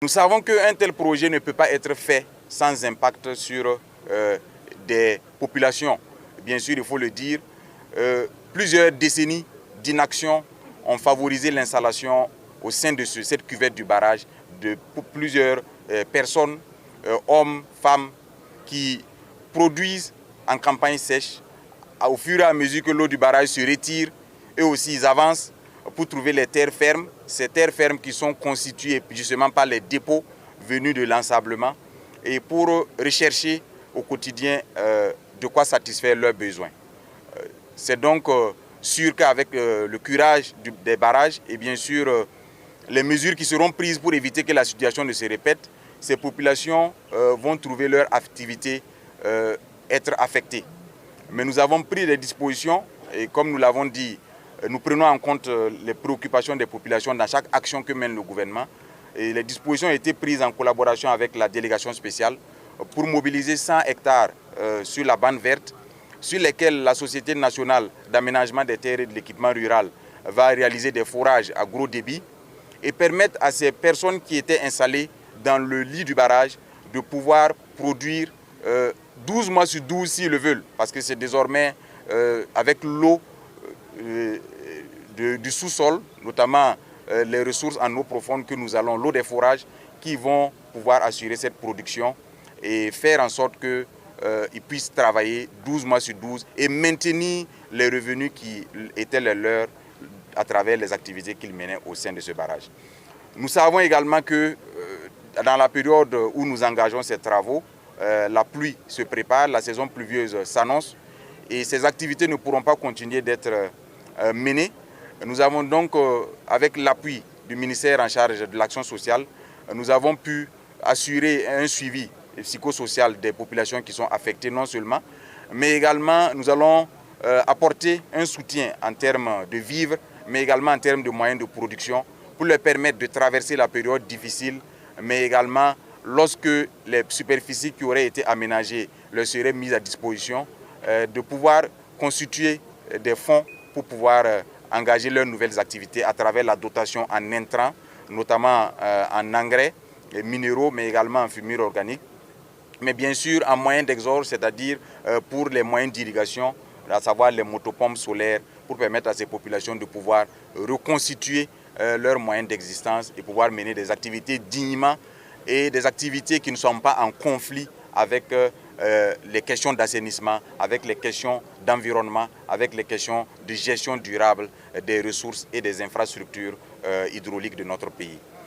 Nous savons qu'un tel projet ne peut pas être fait sans impact sur des populations. Bien sûr, il faut le dire, plusieurs décennies d'inaction ont favorisé l'installation au sein de cette cuvette du barrage de plusieurs personnes, hommes, femmes, qui produisent en campagne sèche. Au fur et à mesure que l'eau du barrage se retire, eux aussi ils avancent pour trouver les terres fermes. Ces terres fermes qui sont constituées justement par les dépôts venus de l'ensablement et pour rechercher au quotidien de quoi satisfaire leurs besoins. C'est donc sûr qu'avec le curage des barrages et bien sûr les mesures qui seront prises pour éviter que la situation ne se répète, ces populations vont trouver leur activité être affectées. Mais nous avons pris des dispositions et comme nous l'avons dit, nous prenons en compte les préoccupations des populations dans chaque action que mène le gouvernement. Et les dispositions ont été prises en collaboration avec la délégation spéciale pour mobiliser 100 hectares sur la bande verte, sur lesquels la Société nationale d'aménagement des terres et de l'équipement rural va réaliser des forages à gros débit et permettre à ces personnes qui étaient installées dans le lit du barrage de pouvoir produire 12 mois sur 12 s'ils le veulent, parce que c'est désormais avec l'eau du sous-sol, notamment les ressources en eau profonde que nous allons, l'eau des forages, qui vont pouvoir assurer cette production et faire en sorte qu'ils puissent travailler 12 mois sur 12 et maintenir les revenus qui étaient les leurs à travers les activités qu'ils menaient au sein de ce barrage. Nous savons également que dans la période où nous engageons ces travaux, la pluie se prépare, la saison pluvieuse s'annonce et ces activités ne pourront pas continuer d'être menées. Nous avons donc, avec l'appui du ministère en charge de l'action sociale, nous avons pu assurer un suivi psychosocial des populations qui sont affectées non seulement, mais également nous allons apporter un soutien en termes de vivres, mais également en termes de moyens de production pour leur permettre de traverser la période difficile, mais également lorsque les superficies qui auraient été aménagées leur seraient mises à disposition, de pouvoir constituer des fonds pour pouvoir engager leurs nouvelles activités à travers la dotation en intrants, notamment en engrais minéraux, mais également en fumier organique. Mais bien sûr en moyens d'exorge, c'est-à-dire pour les moyens d'irrigation, à savoir les motopompes solaires, pour permettre à ces populations de pouvoir reconstituer leurs moyens d'existence et pouvoir mener des activités dignement et des activités qui ne sont pas en conflit avec les questions d'assainissement, avec les questions d'environnement, avec les questions de gestion durable des ressources et des infrastructures hydrauliques de notre pays.